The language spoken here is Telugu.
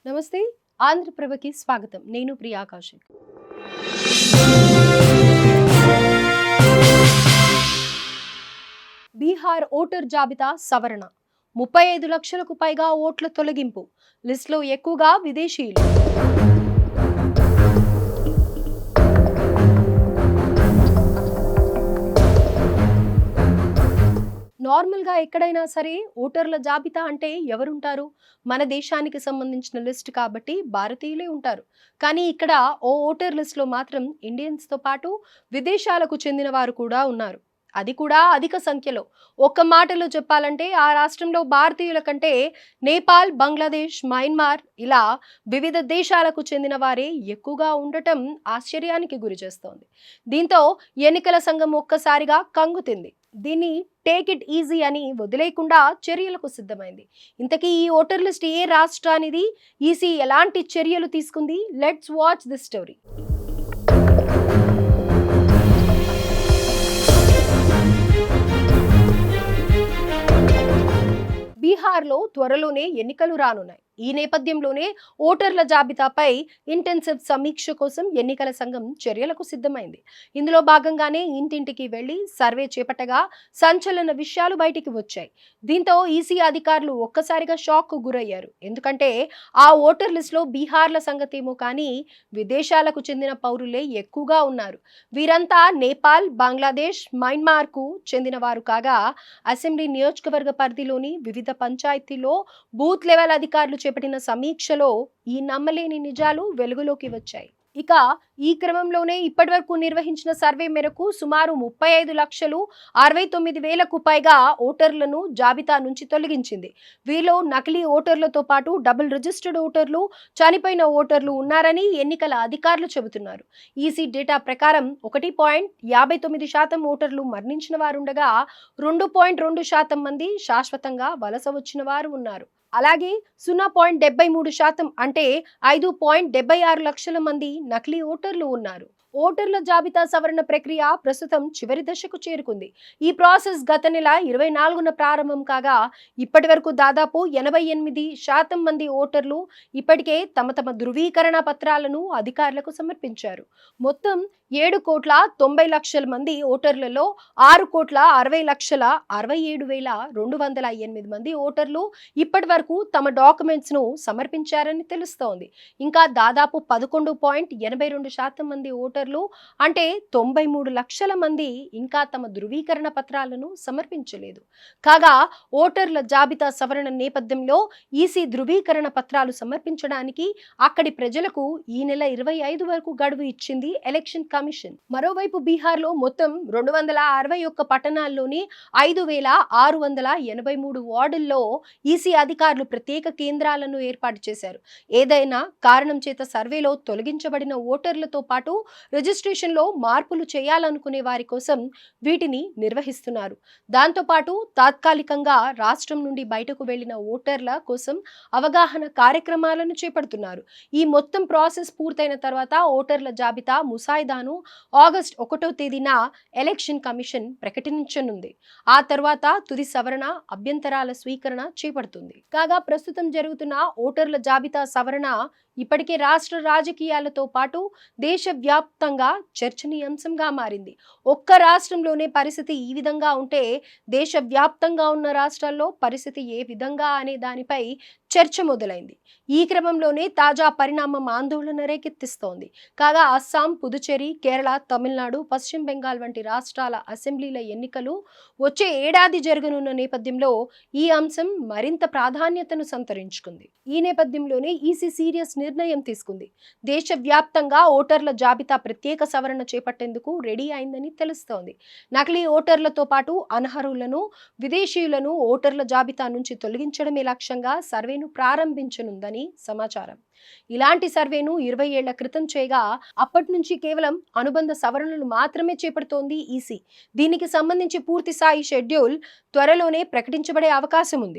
నమస్తే. ఆంధ్రప్రభకి స్వాగతం. నేను ప్రియా కౌశిక్. బీహార్ ఓటర్ జాబితా సవరణ. 35 లక్షలకు పైగా ఓట్ల తొలగింపు. లిస్టులో ఎక్కువగా విదేశీయులు. నార్మల్గా ఎక్కడైనా సరే ఓటర్ల జాబితా అంటే ఎవరుంటారు? మన దేశానికి సంబంధించిన లిస్ట్ కాబట్టి భారతీయులే ఉంటారు. కానీ ఇక్కడ ఓ ఓటర్ లిస్టులో మాత్రం ఇండియన్స్తో పాటు విదేశాలకు చెందిన వారు కూడా ఉన్నారు. అది కూడా అధిక సంఖ్యలో. ఒక్క మాటలో చెప్పాలంటే ఆ రాష్ట్రంలో భారతీయుల కంటే నేపాల్, బంగ్లాదేశ్, మయన్మార్ ఇలా వివిధ దేశాలకు చెందిన వారే ఎక్కువగా ఉండటం ఆశ్చర్యానికి గురి చేస్తోంది. దీంతో ఎన్నికల సంఘం ఒక్కసారిగా కంగుతింది. దీన్ని టేక్ ఇట్ ఈజీ అని వదిలేయకుండా చర్యలకు సిద్ధమైంది. ఇంతకీ ఈ ఓటర్ లిస్ట్ ఏ రాష్ట్రానిది? ఈసీ ఎలాంటి చర్యలు తీసుకుంది? Let's watch this story. బీహార్లో త్వరలోనే ఎన్నికలు రానున్నాయి. ఈ నేపథ్యంలోనే ఓటర్ల జాబితాపై ఇంటెన్సివ్ సమీక్ష కోసం ఎన్నికల సంఘం చర్యలకు సిద్ధమైంది. ఇందులో భాగంగానే ఇంటింటికి వెళ్లి సర్వే చేపట్టగా సంచలన విషయాలు బయటికి వచ్చాయి. దీంతో ఈసీ అధికారులు ఒక్కసారిగా షాక్ కు గురయ్యారు. ఎందుకంటే ఆ ఓటర్ లిస్టులో బీహార్ల సంగతేమో కానీ విదేశాలకు చెందిన పౌరులే ఎక్కువగా ఉన్నారు. వీరంతా నేపాల్, బంగ్లాదేశ్, మయన్మార్ కు చెందిన వారు కాగా అసెంబ్లీ నియోజకవర్గ పరిధిలోని వివిధ పంచాయతీల్లో బూత్ లెవెల్ అధికారులు చేపట్టిన సమీక్షలో ఈ నమ్మలేని నిజాలు వెలుగులోకి వచ్చాయి. ఇక ఈ క్రమంలోనే ఇప్పటివరకు నిర్వహించిన సర్వే మేరకు సుమారు 35,69,000కు పైగా ఓటర్లను జాబితా నుంచి తొలగించింది. వీరిలో నకిలీ ఓటర్లతో పాటు డబుల్ రిజిస్టర్డ్ ఓటర్లు, చనిపోయిన ఓటర్లు ఉన్నారని ఎన్నికల అధికారులు చెబుతున్నారు. ఈసీ డేటా ప్రకారం 1.59% ఓటర్లు మరణించిన వారుండగా 2.2% మంది శాశ్వతంగా వలస వచ్చిన వారు ఉన్నారు. అలాగే 0.73% అంటే 5.76 లక్షల మంది నకిలీ ఓటర్లు ఉన్నారు. ఓటర్ల జాబితా సవరణ ప్రక్రియ ప్రస్తుతం చివరి దశకు చేరుకుంది. ఈ ప్రాసెస్ గత నెల 24న ప్రారంభం కాగా ఇప్పటి వరకు దాదాపు 88% మంది ఓటర్లు ఇప్పటికే తమ ధృవీకరణ పత్రాలను అధికారులకు సమర్పించారు. మొత్తం 7,90,00,000 మంది ఓటర్లలో 6,60,67,208 మంది ఓటర్లు ఇప్పటి వరకు తమ డాక్యుమెంట్స్ ను సమర్పించారని తెలుస్తోంది. ఇంకా దాదాపు 11.82% మంది ఓటర్లు అంటే 93 లక్షల మంది ఇంకా తమ ధృవీకరణ పత్రాలను సమర్పించలేదు. కాగా ఓటర్ల జాబితా సవరణ నేపథ్యంలో ఈసీ ధృవీకరణ పత్రాలు సమర్పించడానికి అక్కడి ప్రజలకు ఈ నెల 25 వరకు గడువు ఇచ్చింది ఎలక్షన్ కమిషన్. మరోవైపు బీహార్లో మొత్తం 261 పట్టణాల్లోని 5,683 వార్డుల్లో ఈసీ అధికారులు ప్రత్యేక కేంద్రాలను ఏర్పాటు చేశారు. ఏదైనా కారణం చేత సర్వేలో తొలగించబడిన ఓటర్లతో పాటు రిజిస్ట్రేషన్లో మార్పులు చేయాలనుకునే వారి కోసం వీటిని నిర్వహిస్తున్నారు. దాంతోపాటు తాత్కాలికంగా రాష్ట్రం నుండి బయటకు వెళ్లిన ఓటర్ల కోసం అవగాహన కార్యక్రమాలను చేపడుతున్నారు. ఈ మొత్తం ప్రాసెస్ పూర్తయిన తర్వాత ఓటర్ల జాబితా ముసాయిదాను ఆగస్టు 1వ తేదీన ఎలక్షన్ కమిషన్ ప్రకటించనుంది. ఆ తర్వాత తుది సవరణ, అభ్యంతరాల స్వీకరణ చేపడుతుంది. కాగా ప్రస్తుతం జరుగుతున్న ఓటర్ల జాబితా సవరణ ఇప్పటికే రాష్ట్ర రాజకీయాలతో పాటు దేశవ్యాప్తంగా చర్చనీయాంశంగా మారింది. ఒక్క రాష్ట్రంలోనే పరిస్థితి ఈ విధంగా ఉంటే దేశవ్యాప్తంగా ఉన్న రాష్ట్రాల్లో పరిస్థితి ఏ విధంగా అనే దానిపై చర్చ మొదలైంది. ఈ క్రమంలోనే తాజా పరిణామం ఆందోళన రేకెత్తిస్తోంది. కాగా అస్సాం, పుదుచ్చేరి, కేరళ, తమిళనాడు, పశ్చిమ బెంగాల్ వంటి రాష్ట్రాల అసెంబ్లీల ఎన్నికలు వచ్చే ఏడాది జరగనున్న నేపథ్యంలో ఈ అంశం మరింత ప్రాధాన్యతను సంతరించుకుంది. ఈ నేపథ్యంలోనే ఈసీ సీరియస్ నిర్ణయం తీసుకుంది. దేశవ్యాప్తంగా ఓటర్ల జాబితా ప్రత్యేక సవరణ చేపట్టేందుకు రెడీ అయిందని తెలుస్తోంది. నకిలీ ఓటర్లతో పాటు అనర్హులను, విదేశీయులను ఓటర్ల జాబితా నుంచి తొలగించడమే లక్ష్యంగా సర్వేను ప్రారంభించనుందని సమాచారం. ఇలాంటి సర్వేను 20 ఏళ్ల క్రితం చేయగా అప్పటి నుంచి కేవలం అనుబంధ సవరణలు మాత్రమే చేపడుతోంది ఈసీ. దీనికి సంబంధించి పూర్తి స్థాయి షెడ్యూల్ త్వరలోనే ప్రకటించబడే అవకాశం ఉంది.